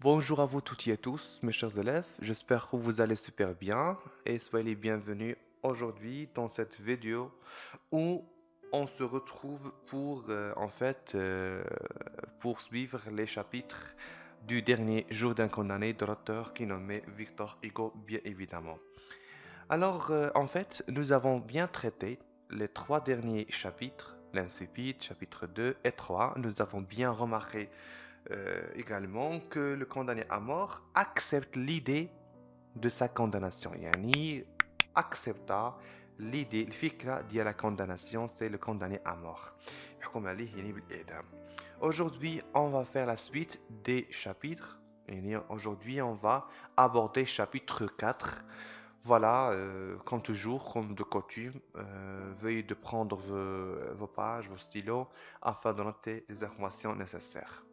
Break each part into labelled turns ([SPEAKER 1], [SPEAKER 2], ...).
[SPEAKER 1] Bonjour à vous toutes et à tous, mes chers élèves. J'espère que vous allez super bien et soyez les bienvenus aujourd'hui dans cette vidéo où on se retrouve pour poursuivre les chapitres du dernier jour d'un condamné de l'auteur qui est nommé Victor Hugo, bien évidemment. Alors, nous avons bien traité les trois derniers chapitres, l'incipit, chapitre 2 et 3. Nous avons bien remarqué également que le condamné à mort accepte l'idée de sa condamnation. Yani accepta l'idée, الفكرة ديال la condamnation, c'est le condamné à mort. يحكم عليه يعني بالإعدام. Aujourd'hui, on va faire la suite des chapitres. Yani aujourd'hui, on va aborder chapitre 4. Voilà, comme toujours, comme de coutume, veuillez de prendre vos pages, vos stylos, afin de noter les informations nécessaires.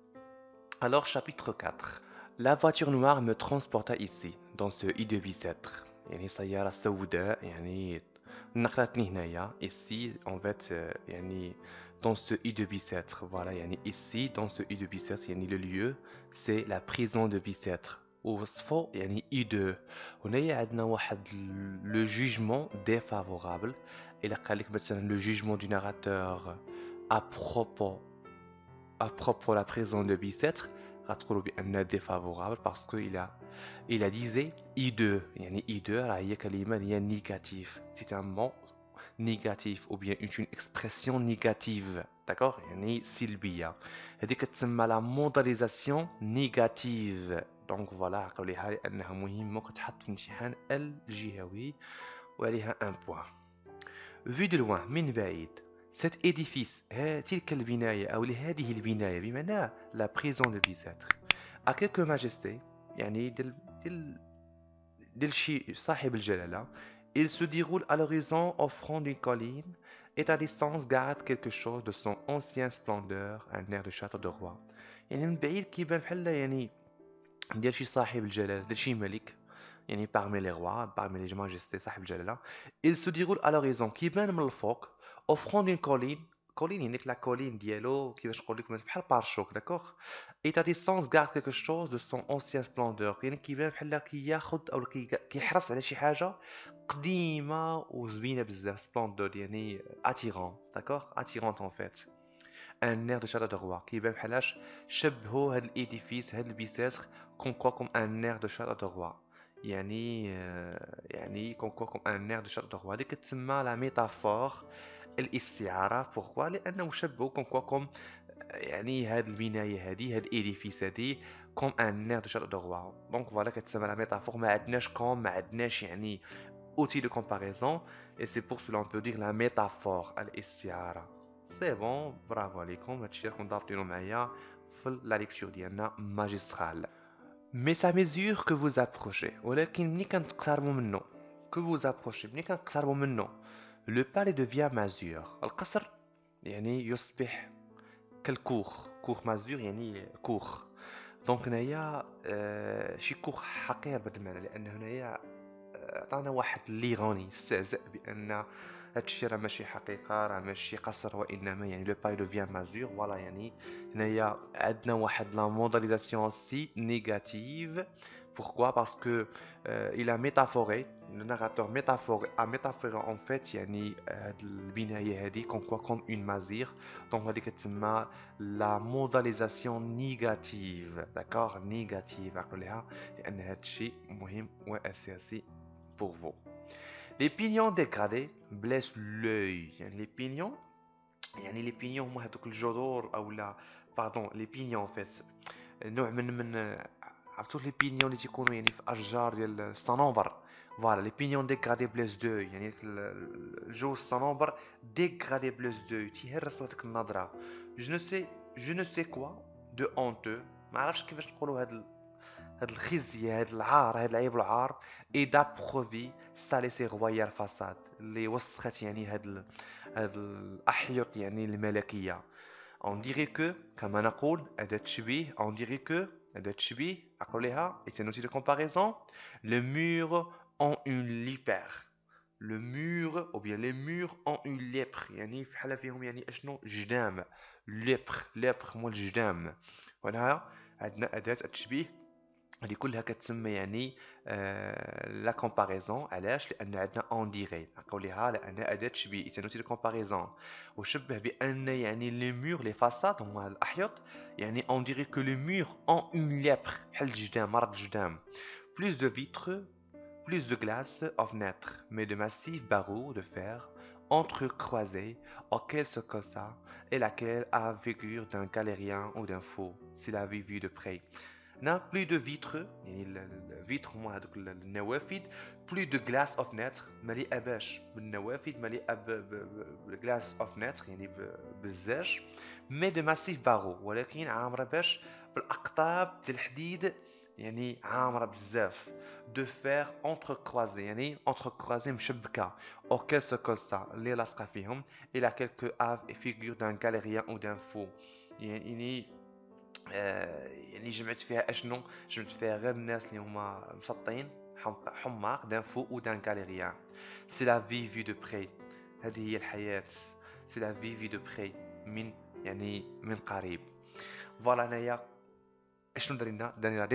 [SPEAKER 1] Alors, chapitre 4. La voiture noire me transporta ici, dans ce i2 bicêtre. يعني سيارة سوداء يعني نقلتني هنايا ici en fait يعني dans ce i2 bicêtre. Voilà يعني ici dans ce i2 bicêtre يعني le lieu c'est la prison de Bicêtre. ووصفه يعني i2. هنايا عندنا واحد le jugement défavorable. إلا قال لك مثلا le jugement du narrateur à propos de la prison de Bicêtre غتقولوا بأنه défavorable parce qu'il a disait I2 يعني I2 راه هي كلمة هي négatif, c'est un mot négatif ou bien une expression négative, d'accord يعني سلبية. هذه كتسمى la modalisation négative. donc voilà عقلوا ليها لأنها مهمة وكتحط في الامتحان الجهوي وعليها un point. Vu de loin من بعيد cet édifice تلك البناية أو لهذه البناية بمعنى la prison de Bicêtre a quelque majesté يعني دل شي صاحب الجلالة. Il se déroule à l'horizon offrant d'une colline et à distance garde quelque chose de son ancienne splendeur, un air de château de roi. يعني من بعيد كيبان بحال يعني ديال شي صاحب الجلالة ديال شي ملك يعني parmi les rois, parmi les majestés صاحب الجلالة. Il se déroule à l'horizon كيبان من الفوق offrant d'une colline. colline يعني la colline ديالو كيفاش نقول لك بحال بارشوك داكوغ. Et à distance garde quelque chose de son ancienne splendeur يعني كيبان بحال كياخد او كيحرص على شي حاجة قديمة وزوينة بزاف. splendeur يعني attirant داكوغ attirante en fait. un air de château de roi كيبان بحالاش شبهوا هاد الإيديفيس هاد البيساتر كوم كوا كوم ان اير دو شاتو دو روا. يعني كوم كوا كوم ان اير دو شاتو دو روا. هادي كتسمى لا ميتافور، الاستعارة. بوركوا لأنه شبهوا كوم كوا كوم يعني هاد البناية هادي هاد الإيديفيس هادي كوم ان اير دو شاتو دو روا. دونك فوالا كتسمى لا ميتافور. ما عندناش كوم، ما عندناش يعني outil de comparaison et c'est pour cela on peut dire la métaphore الاستعارة. سي بون، برافو عليكم. هادشي راكم ضابطينو معايا في لا ليكتور ديالنا ماجسترال. مي سا ميزور كو فوز ابروشي، ولكن ملي كنتقربوا منه كو فوز ابروشي ملي كنقتربوا منه لو بالي دوفيان مازور. القصر يعني يصبح كالكوخ. كوخ مازور يعني كوخ. دونك هنايا شي كوخ حقير بهذا المعنى، لان هنايا عطانا واحد ليغوني استهزاء بان هادشي راه ماشي حقيقه، راه ماشي قصر، وانما يعني لو باي دوفيان مازور. فوالا يعني هنايا عندنا واحد لا موداليزاسيون سي نيجاتيف. Pourquoi? Parce que il a métaphoré, le narrateur a métaphoré en fait يعني هاد البناية هادي comme quoi comme une masure. donc هادي كتسمى la modalisation négative. d'accord négative عقلوا ليها لأن هادشي مهم وأساسي pour vous. Les pignons dégradés blessent l'œil. يعني les pignons يعني les pignons هما هادوك الجذور او لا باردون لي بينيون فيت نوع من عرفتوا لي بينيون اللي تيكونوا يعني في اشجار ديال الصنوبر. فوالا لي بينيون ديغرادي بلوس دو يعني الجو الصنوبر ديغرادي بلوس دو تيهرسوا هذيك النظره. جو نو سي كوا دو اونتو. ما عرفتش كيفاش نقولوا هاد الخزي، هاد العار، هاد العيب العار. اي دابروفي ستالي سي غوايار فاساد اللي وسخت يعني هاد الاحيط يعني الملكيه. on dirait que كما نقول أداة تشبيه on dirait que أداة تشبيه عقلوا ليها est un outil de comparaison. le mur ont une lipère. le mur ou bien les murs ont une lèpre يعني بحال فيهم يعني اشنو جدام. ليبر مول الجدام. وهنا عندنا أداة التشبيه هذه كلها كتسمى يعني لا كومباريزون. علاش؟ لان عندنا اون ديري، نقولها لان اداه تشبيه تنوتي لو كومباريزون. وشبه بان يعني لي مور لي فاساد هما الاحيط، يعني اون ديري كو لي مور اون اون ليبر، بحال الجدام، مرض الجدام. بلوس دو فيتر، plus de glace à fenêtre, mais de massifs barreaux de fer entrecroisés auxquels se cossa et laquelle a figure d'un galérien ou d'un faux, s'il avait vu de près. N'a plus de vitres, يعني الفيتر هما هذوك النوافذ. plus de glace aux fenêtres مليئة باش بالنوافذ، مليئة بالجلاس أو فناتر يعني بالزاج. مي دو ماسيف بارو، ولكن عامرة باش بالأقطاب ديال الحديد، يعني عامرة بزاف. دو فير اونتر كروازي، يعني اونتر كروازي مشبكة. اوكيل سو كوسا اللي لاصقة فيهم. الى كيلكو اف فيغور دان غاليريان او دان فو، يعني يعني جمعت فيها اشنو؟ جمعت فيها غير الناس اللي هما مسطين، حماق، دان فو او دان غاليريان. سي لا في في دو بري، هذه هي الحياة. سي لا في في دو بري، من يعني من قريب. فوالا هنايا اشنو درنا؟ درنا لا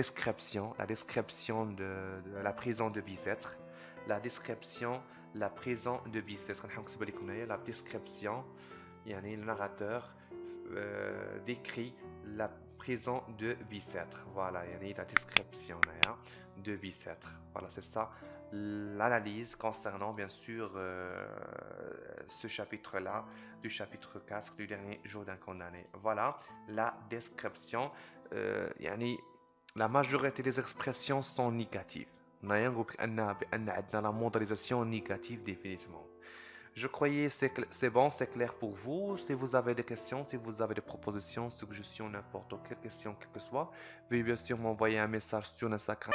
[SPEAKER 1] ديسكريبسيون دو لا بريزون دو بيسيتر. لا ديسكريبسيون لا بريزون دو بيسيتر، نحاول نكتب لكم هنايا لا ديسكريبسيون، يعني le narrateur décrit la prison de Bicêtre. Voilà, il y a la description de Bicêtre. Voilà, c'est ça l'analyse concernant bien sûr ce chapitre-là, du chapitre 4 du dernier jour d'un condamné. Voilà la description. يعني la majorité des expressions sont négatives. نقول بأن عندنا la modélisation négative définitivement. Je croyais c'est bon, c'est clair pour vous. Si vous avez des questions, si vous avez des propositions, suggestions, n'importe quelle question, quelle que soit, veuillez bien sûr m'envoyer un message sur Instagram.